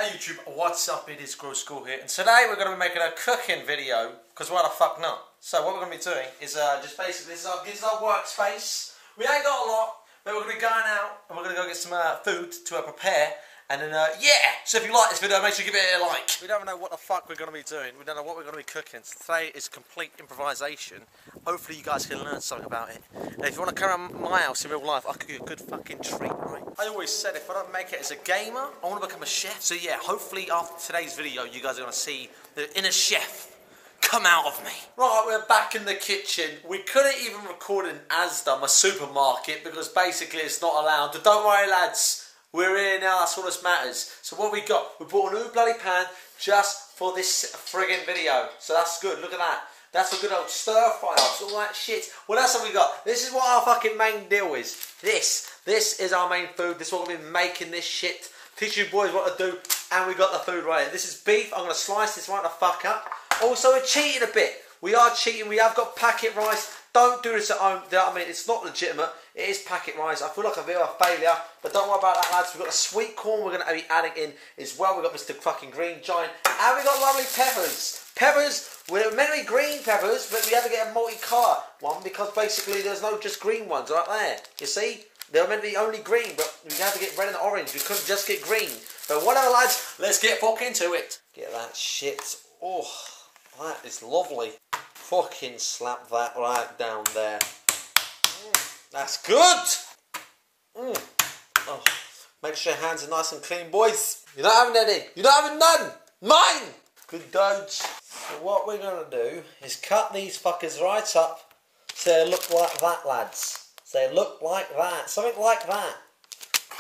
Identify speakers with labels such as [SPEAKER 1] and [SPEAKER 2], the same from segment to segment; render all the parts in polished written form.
[SPEAKER 1] Hey YouTube, what's up? It is Gore here, and today we're going to be making a cooking video, because why the fuck not? So what we're going to be doing is just basically, this is our workspace. We ain't got a lot, but we're going to be going out and we're going to go get some food to prepare, and then yeah! So if you like this video, make sure you give it a like. We don't know what the fuck we're going to be doing, we don't know what we're going to be cooking, so today is complete improvisation. Hopefully you guys can learn something about it. And if you want to come around my house in real life, I'll give you a good fucking treat, right? I always said if I don't make it as a gamer, I want to become a chef. So yeah, hopefully after today's video, you guys are going to see the inner chef come out of me. Right, we're back in the kitchen. We couldn't even record in Asda, my supermarket, because basically it's not allowed. But don't worry lads, we're here now, that's all that matters. So what we got? We bought a new bloody pan just for this friggin' video. So that's good, look at that. That's a good old stir fry, all that shit. What else have we got? This is what our fucking main deal is. This is our main food. This is what we've been making this shit. Teach you boys what to do, and we got the food right here. This is beef. I'm going to slice this right the fuck up. Also, we're cheating a bit. We are cheating. We have got packet rice. Don't do this at home. You know what I mean? It's not legitimate. It is packet rice. I feel like a bit of a failure, but don't worry about that, lads. We've got the sweet corn we're going to be adding in as well. We've got Mr. fucking Green Giant, and we've got lovely peppers. Peppers, we're meant to be green peppers, but we have to get a multi-colour one because basically there's no just green ones right there. You see? They're meant to be only green, but we have to get red and orange. We couldn't just get green. But whatever, lads, let's get fucking into it. Get that shit. Oh, that is lovely. Fucking slap that right down there. That's good. Oh, make sure your hands are nice and clean, boys. You're not having any. You're not having none. Mine. Good dogs. So what we're going to do is cut these fuckers right up so they look like that, lads. So they look like that. Something like that.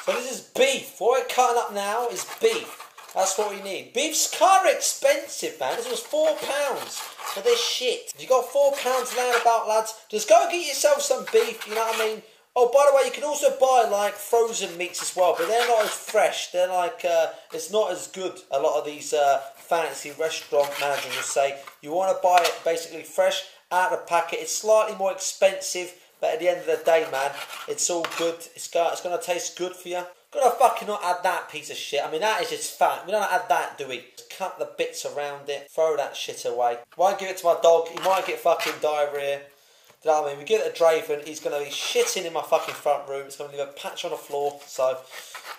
[SPEAKER 1] So this is beef. What we're cutting up now is beef. That's what we need. Beef's kind of expensive, man. This was £4 for this shit. If you got £4 laying about, lads, just go get yourself some beef, you know what I mean? Oh, by the way, you can also buy, like, frozen meats as well, but they're not as fresh. They're like, it's not as good, a lot of these fancy restaurant managers will say. You want to buy it basically fresh out of the packet. It's slightly more expensive, but at the end of the day, man, it's all good. It's going to taste good for you. Gotta fucking not add that piece of shit. I mean, that is just fat. We don't add that, do we? Just cut the bits around it. Throw that shit away. Won't give it to my dog. He might get fucking diarrhea. Do you know what I mean? We give it to Draven. He's going to be shitting in my fucking front room. It's going to leave a patch on the floor. So,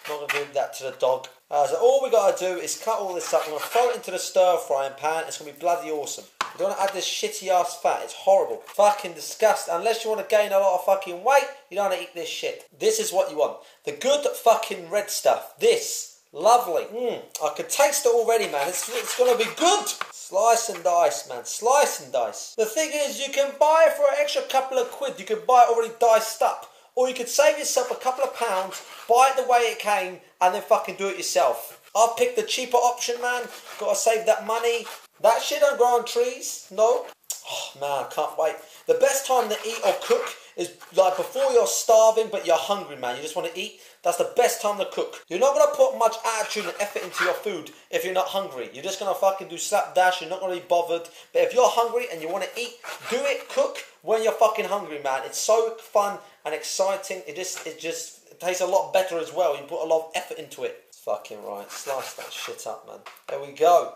[SPEAKER 1] I'm not going to do that to the dog. So all we got to do is cut all this up. We're going to throw it into the stir frying pan. It's going to be bloody awesome. We don't want to add this shitty ass fat. It's horrible. Fucking disgusting. Unless you want to gain a lot of fucking weight, you don't want to eat this shit. This is what you want. The good fucking red stuff. This. Lovely. I could taste it already, man. It's going to be good. Slice and dice, man. Slice and dice. The thing is, you can buy it for an extra couple of quid. You can buy it already diced up. Or you could save yourself a couple of pounds, buy it the way it came, and then fucking do it yourself. I'll pick the cheaper option, man. Gotta save that money. That shit don't grow on trees. No. Oh, man, I can't wait. The best time to eat or cook is like before you're starving, but you're hungry, man. You just want to eat. That's the best time to cook. You're not going to put much attitude and effort into your food if you're not hungry. You're just going to fucking do slapdash. You're not going to be bothered. But if you're hungry and you want to eat, do it, cook when you're fucking hungry, man. It's so fun and exciting. It tastes a lot better as well. You put a lot of effort into it. It's fucking right. Slice that shit up, man. There we go.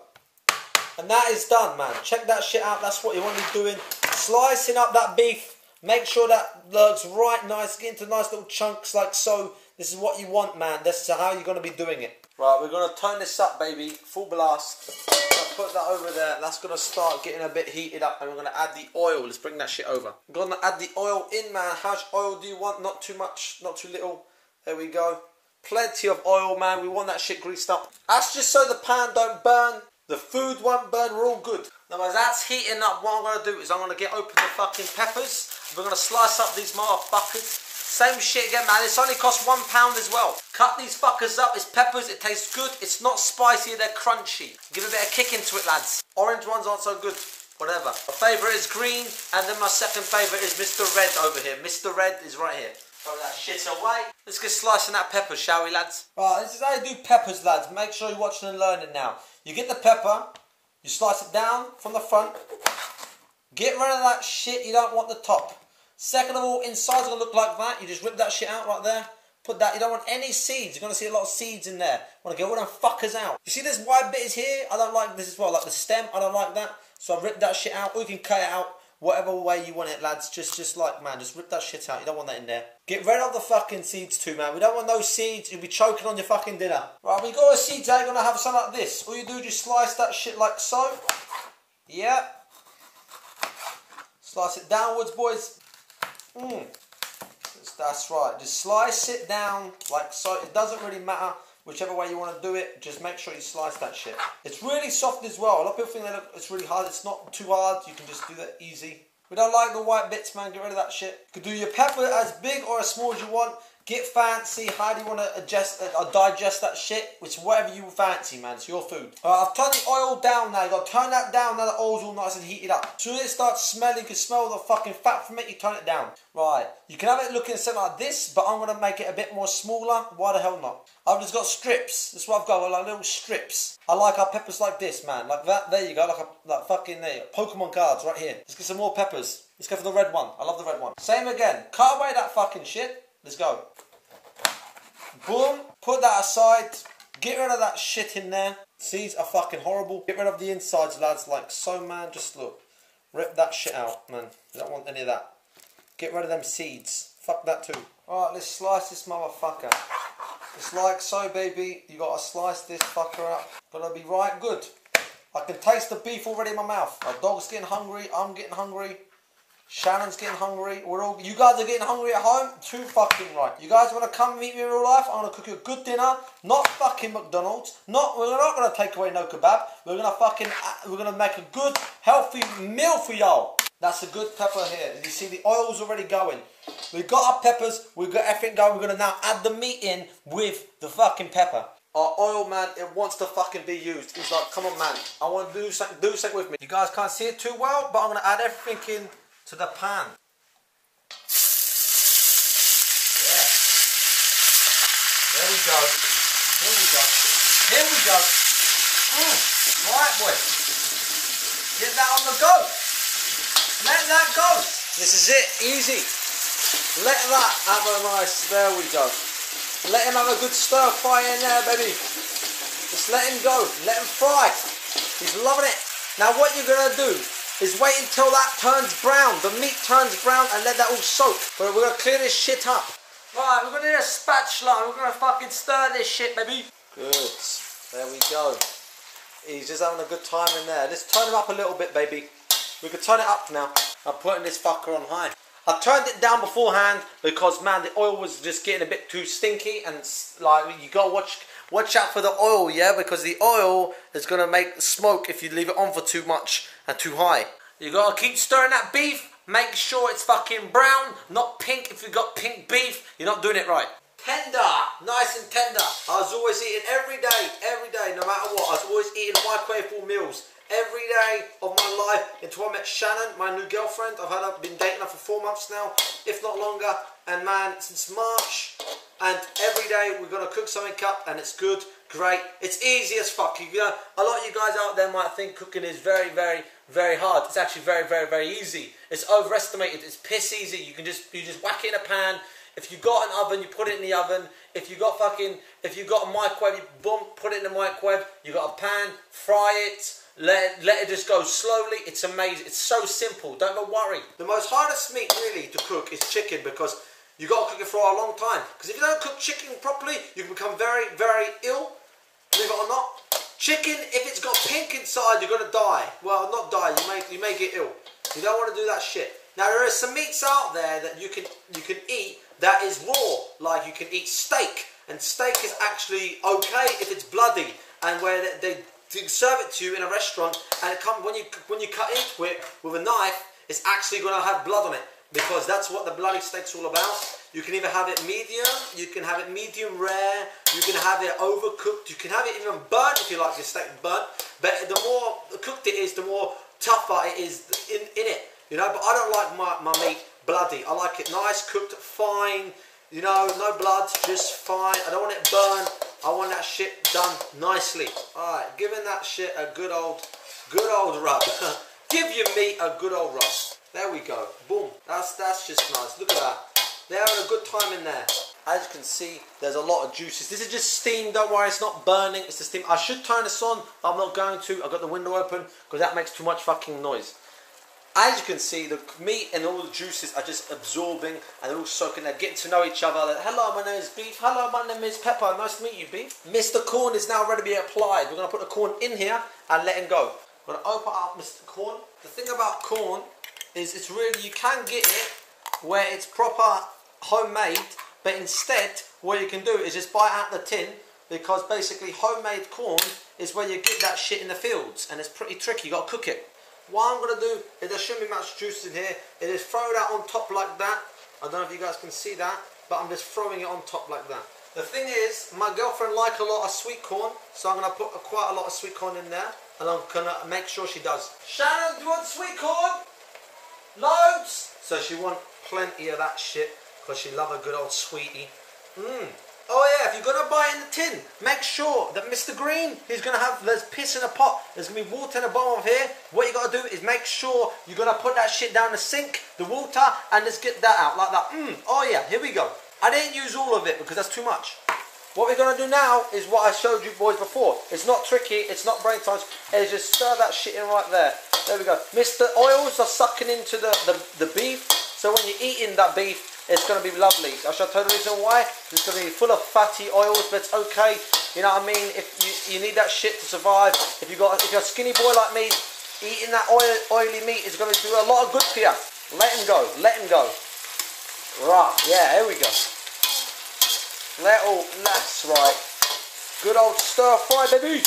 [SPEAKER 1] And that is done, man. Check that shit out. That's what you want to be doing. Slicing up that beef. Make sure that looks right nice. Get into nice little chunks like so. This is what you want, man. This is how you're going to be doing it. Right, we're going to turn this up, baby. Full blast. I'll put that over there. That's going to start getting a bit heated up. And we're going to add the oil. Let's bring that shit over. We're going to add the oil in, man. How much oil do you want? Not too much. Not too little. There we go. Plenty of oil, man. We want that shit greased up. That's just so the pan don't burn. The food won't burn, we're all good. Now as that's heating up, what I'm going to do is I'm going to get open the fucking peppers. We're going to slice up these motherfuckers. Same shit again, man. This only costs £1 as well. Cut these fuckers up. It's peppers. It tastes good. It's not spicy. They're crunchy. Give a bit of kick into it, lads. Orange ones aren't so good. Whatever. My favourite is green. And then my second favourite is Mr. Red over here. Mr. Red is right here. Throw that shit away. Let's get slicing that pepper, shall we, lads? Right, this is how you do peppers, lads. Make sure you're watching and learning now. You get the pepper, you slice it down from the front. Get rid of that shit, you don't want the top. Second of all, inside's gonna look like that. You just rip that shit out right there. Put that, you don't want any seeds. You're going to see a lot of seeds in there. Want to get all them fuckers out. You see this white bit is here? I don't like this as well, like the stem. I don't like that. So I ripped that shit out. Or you can cut it out whatever way you want it, lads. Just like, man, just rip that shit out. You don't want that in there. Get rid of the fucking seeds too, man. We don't want those seeds. You'll be choking on your fucking dinner. Right, when you got a seeds out, you're going to have something like this. All you do is just slice that shit like so. Yeah. Slice it downwards, boys. That's right. Just slice it down like so. It doesn't really matter whichever way you want to do it. Just make sure you slice that shit. It's really soft as well. A lot of people think it's really hard. It's not too hard. You can just do that easy. We don't like the white bits, man. Get rid of that shit. You can do your pepper as big or as small as you want. Get fancy. How do you want to digest that shit? It's whatever you fancy, man. It's your food. I've turned the oil down now. You got to turn that down now the oil's all nice and heated up. As soon as it starts smelling, you can smell the fucking fat from it, you turn it down. Right. You can have it looking something like this, but I'm going to make it a bit more smaller. Why the hell not? I've just got strips. That's what I've got, like little strips. I like our peppers like this, man. Like that. There you go. Like fucking there. Pokemon cards right here. Let's get some more peppers. Let's go for the red one. I love the red one. Same again. Cut away that fucking shit. Let's go. Boom. Put that aside. Get rid of that shit in there. Seeds are fucking horrible. Get rid of the insides, lads. Like so, man. Just look. Rip that shit out, man. You don't want any of that. Get rid of them seeds. Fuck that too. Alright, let's slice this motherfucker. It's like so, baby. You gotta slice this fucker up. Gonna be right good. I can taste the beef already in my mouth. My dog's getting hungry. I'm getting hungry. Shannon's getting hungry. You guys are getting hungry at home. Too fucking right. You guys want to come meet me in real life? I'm gonna cook you a good dinner. Not fucking McDonald's. We're not gonna take away no kebab. We're gonna make a good, healthy meal for y'all. That's a good pepper here. You see the oil's already going. We've got our peppers. We've got everything going. We're gonna now add the meat in with the fucking pepper. Our oil, man, it wants to fucking be used. He's like, come on, man. I want to do something with me. You guys can't see it too well, but I'm gonna add everything in to the pan. Yeah. There we go. Here we go. Here we go. Right, boys. Get that on the go. Let that go. This is it. Easy. Let that have a nice. There we go. Let him have a good stir fry in there, baby. Just let him go. Let him fry. He's loving it. Now what you're going to do is wait until that turns brown. The meat turns brown and let that all soak. But we're going to clear this shit up. Right, we're going to need a spatula. We're going to fucking stir this shit, baby. Good. There we go. He's just having a good time in there. Let's turn him up a little bit, baby. We can turn it up now. I'm putting this fucker on high. I turned it down beforehand because, man, the oil was just getting a bit too stinky. And, like, you got to watch out for the oil, yeah? Because the oil is going to make smoke if you leave it on for too much and too high. You got to keep stirring that beef. Make sure it's fucking brown, not pink. If you've got pink beef, you're not doing it right. Tender, nice and tender. I was always eating every day, no matter what. I was always eating microwavable meals every day of my life until I met Shannon, my new girlfriend. I've been dating her for 4 months now, if not longer. And man, since March, and every day we're gonna cook something up, and it's good, great. It's easy as fuck. You know, a lot of you guys out there might think cooking is very, very, very hard. It's actually very, very, very easy. It's overestimated. It's piss easy. You just whack it in a pan. If you got an oven, you put it in the oven. If you got a microwave, you boom, put it in the microwave. You got a pan, fry it. Let it just go slowly. It's amazing. It's so simple. Don't worry. The most hardest meat really to cook is chicken, because you got to cook it for a long time. Because if you don't cook chicken properly, you can become very, very ill. Believe it or not. Chicken, if it's got pink inside, you're gonna die. Well, not die. You may get ill. You don't want to do that shit. Now there are some meats out there that you can eat that is raw. Like you can eat steak, and steak is actually okay if it's bloody, and where they serve it to you in a restaurant, and it comes when you cut into it with a knife, it's actually going to have blood on it, because that's what the bloody steak's all about. You can either have it medium, you can have it medium rare, you can have it overcooked, you can have it even burnt if you like your steak burnt. But the more cooked it is, the more tougher it is in it. You know, but I don't like my meat bloody. I like it nice, cooked, fine. You know, no blood, just fine. I don't want it burnt. I want that shit done nicely. Alright, giving that shit a good old rub. Give your meat a good old rub. There we go. Boom. That's just nice. Look at that. They're having a good time in there. As you can see, there's a lot of juices. This is just steam, don't worry, it's not burning, it's the steam. I should turn this on, I'm not going to. I've got the window open because that makes too much fucking noise. As you can see, the meat and all the juices are just absorbing and they're all soaking. They're getting to know each other. Like, hello, my name is Beef. Hello, my name is Pepper. Nice to meet you, Beef. Mr. Corn is now ready to be applied. We're going to put the corn in here and let him go. We're going to open up Mr. Corn. The thing about corn is it's really, you can get it where it's proper homemade, but instead what you can do is just buy out the tin, because basically homemade corn is where you get that shit in the fields and it's pretty tricky. You got to cook it. What I'm going to do is there shouldn't be much juice in here. It is throw that on top like that. I don't know if you guys can see that, but I'm just throwing it on top like that. The thing is, my girlfriend likes a lot of sweet corn, so I'm going to put quite a lot of sweet corn in there, and I'm going to make sure she does. Shannon, do you want sweet corn? Loads! So she wants plenty of that shit, because she loves a good old sweetie. Oh yeah, if you're going to buy it in the tin, make sure that Mr. Green, he's going to have, there's piss in a pot, there's going to be water in the bottom of here. What you got to do is make sure you're going to put that shit down the sink, the water, and just get that out like that. Oh yeah, here we go. I didn't use all of it because that's too much. What we're going to do now is what I showed you boys before. It's not tricky, it's not brain touch, it's just stir that shit in right there. There we go. Mr. Oils are sucking into the beef, so when you're eating that beef, it's going to be lovely. I shall tell you the reason why. It's going to be full of fatty oils, but it's okay. You know what I mean? If you need that shit to survive. If you're a skinny boy like me, eating that oily meat is going to do a lot of good for you. Let him go. Let him go. Right. Yeah. Here we go. That's right. Good old stir fry, baby.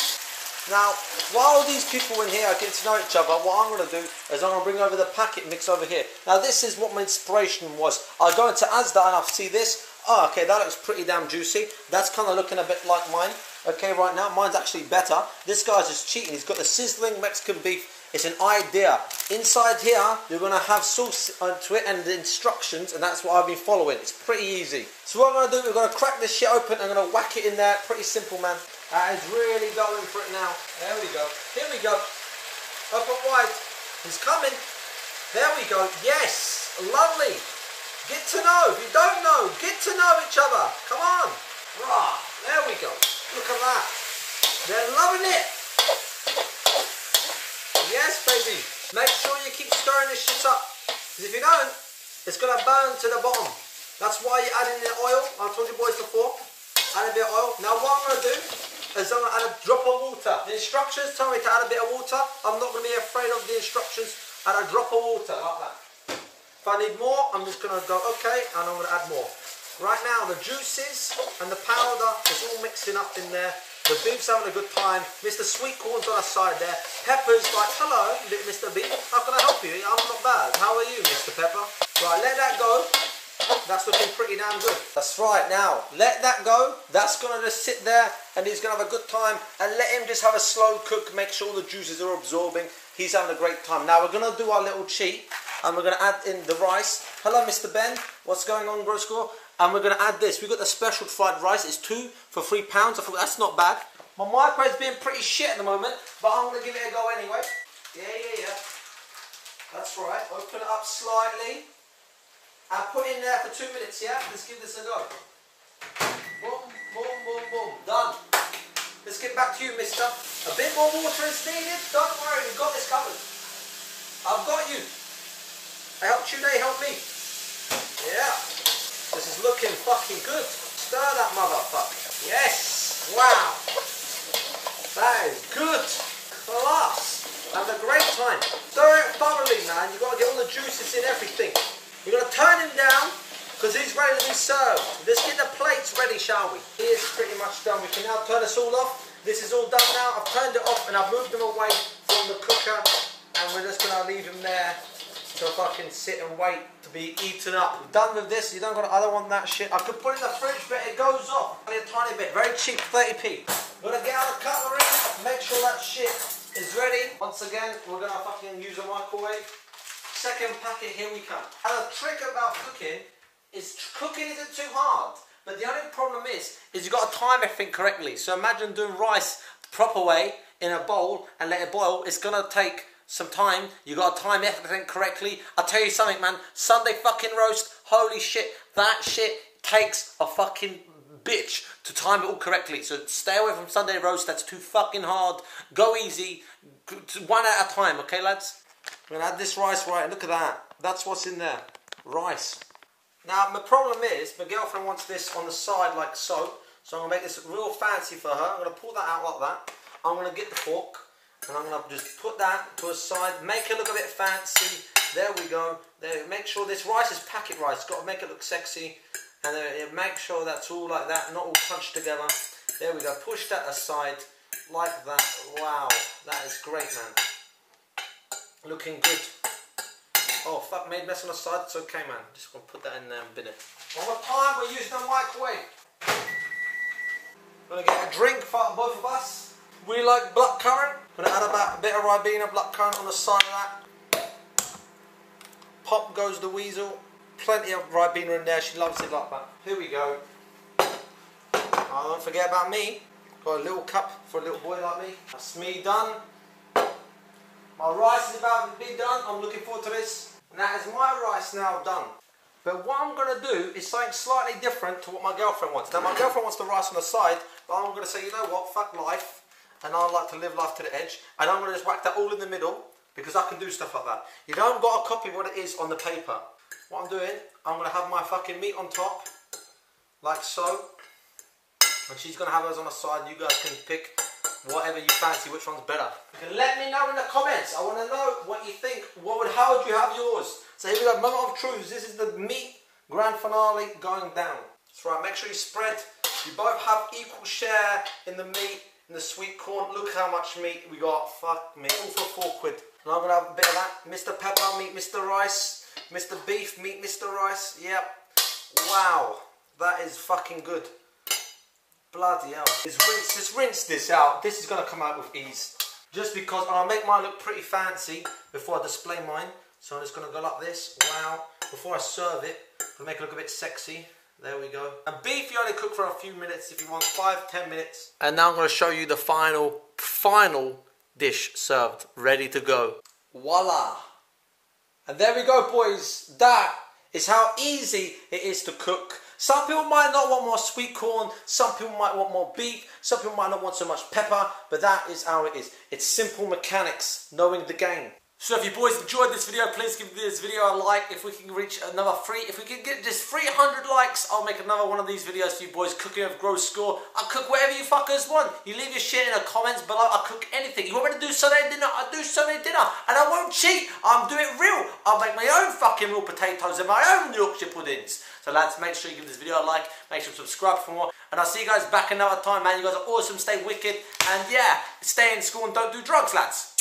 [SPEAKER 1] Now, while these people in here are getting to know each other, what I'm going to do is I'm going to bring over the packet mix over here. Now, this is what my inspiration was. I go into Asda and I see this. Oh, okay, that looks pretty damn juicy. That's kind of looking a bit like mine. Okay, right now, mine's actually better. This guy's just cheating. He's got the sizzling Mexican beef. It's an idea. Inside here, you're going to have sauce to it and the instructions, and that's what I've been following. It's pretty easy. So what I'm going to do, we're going to crack this shit open. I'm going to whack it in there. Pretty simple, man. That is really going for it now. There we go. Here we go. Open wide. He's coming. There we go. Yes. Lovely. Get to know. If you don't know, get to know each other. Come on. Right. There we go. Look at that. They're loving it. Yes, baby. Make sure you keep stirring this shit up. Because if you don't, it's going to burn to the bottom. That's why you add in the oil. I told you boys before. Add a bit of oil. Now what I'm going to do is I'm going to add a drop of water. The instructions tell me to add a bit of water. I'm not going to be afraid of the instructions. Add a drop of water like that. If I need more, I'm just going to go okay, and I'm going to add more. Right now, the juices and the powder is all mixing up in there. The beef's having a good time. Mr. Sweet Corn's on the side there. Pepper's like, hello, Mr. Beef. How can I help you? I'm not bad. How are you, Mr. Pepper? Right, let that go. That's looking pretty damn good. That's right, now, let that go. That's going to just sit there and he's going to have a good time. And let him just have a slow cook, make sure the juices are absorbing. He's having a great time. Now, we're going to do our little cheat. And we're going to add in the rice. Hello, Mr. Ben. What's going on, Grow Score? And we're going to add this. We've got the special fried rice. It's 2 for £3. I thought that's not bad. My microwave's being pretty shit at the moment, but I'm going to give it a go anyway. Yeah. That's right. Open it up slightly. And put in there for 2 minutes, yeah? Let's give this a go. Boom, boom, boom, boom. Done. Let's get back to you, mister. A bit more water is needed. Don't worry, we've got this covered. I've got you. I helped you, they helped me. Yeah. This is looking fucking good. Stir that motherfucker. Yes. Wow. That is good. Class. Having a great time. Stir it thoroughly, man. You've got to get all the juices in everything. You're going to turn him down because he's ready to be served. Let's get the plates ready, shall we? He is pretty much done. We can now turn this all off. This is all done now. I've turned it off and I've moved him away from the cooker. And we're just going to leave him there to fucking sit and wait to be eaten up. We're done with this. You don't got. I don't want that shit. I could put it in the fridge, but it goes off. Only a tiny bit. Very cheap, 30p. We're going to get out the cutlery. Make sure that shit is ready. Once again, we're going to fucking use a microwave. Second packet, here we come. And the trick about cooking isn't too hard. But the only problem is you've got to time everything correctly. So imagine doing rice the proper way in a bowl and let it boil. It's going to take some time. You've got to time everything correctly. I'll tell you something, man. Sunday fucking roast. Holy shit. That shit takes a fucking bitch to time it all correctly. So stay away from Sunday roast. That's too fucking hard. Go easy. One at a time, okay, lads? I'm gonna add this rice right. Look at that. That's what's in there. Rice. Now my problem is my girlfriend wants this on the side like so. So I'm gonna make this real fancy for her. I'm gonna pull that out like that. I'm gonna get the fork and I'm gonna just put that to a side. Make it look a bit fancy. There we go. There. Make sure this rice is packet rice. Got to make it look sexy. And then make sure that's all like that, not all crunched together. There we go. Push that aside like that. Wow, that is great, man. Looking good. Oh fuck, made mess on the side. It's okay, man. Just gonna put that in there and bin it. One more time. We're using the microwave. Gonna get a drink for both of us. We like blackcurrant. Gonna add about a bit of Ribena blackcurrant on the side of that. Pop goes the weasel. Plenty of Ribena in there, she loves it like that. Here we go. Oh, don't forget about me. Got a little cup for a little boy like me. That's me done. My rice is about to be done. I'm looking forward to this. And that is my rice now done. But what I'm going to do is something slightly different to what my girlfriend wants. Now my girlfriend wants the rice on the side, but I'm going to say, you know what, fuck life. And I like to live life to the edge. And I'm going to just whack that all in the middle, because I can do stuff like that. You don't got to copy what it is on the paper. What I'm doing, I'm going to have my fucking meat on top, like so. And she's going to have hers on the side. You guys can pick whatever you fancy, which one's better. You can let me know in the comments. I want to know what you think. How would you have yours? So here we go, moment of truth. This is the meat grand finale going down. That's right, make sure you spread. You both have equal share in the meat, in the sweet corn. Look how much meat we got. Fuck me, all for £4. And I'm going to have a bit of that. Mr. Pepper, meet Mr. Rice. Mr. Beef, meet Mr. Rice. Yep. Wow, that is fucking good. Bloody hell. Let's rinse this out. This is going to come out with ease. Just because I'll make mine look pretty fancy before I display mine. So I'm just going to go like this. Wow. Before I serve it, I'll make it look a bit sexy. There we go. And beef you only cook for a few minutes if you want, 5-10 minutes. And now I'm going to show you the final dish served. Ready to go. Voila. And there we go, boys. That is how easy it is to cook. Some people might not want more sweet corn. Some people might want more beef. Some people might not want so much pepper. But that is how it is. It's simple mechanics, knowing the game. So if you boys enjoyed this video, please give this video a like. If we can reach another if we can get just 300 likes, I'll make another one of these videos for you boys, cooking with Gross Score. I'll cook whatever you fuckers want. You leave your shit in the comments below, I'll cook anything. You want me to do Sunday dinner, I'll do Sunday dinner. And I won't cheat, I'll do it real. I'll make my own fucking real potatoes and my own Yorkshire puddings. So lads, make sure you give this video a like, make sure to subscribe for more. And I'll see you guys back another time, man. You guys are awesome, stay wicked. And yeah, stay in school and don't do drugs, lads.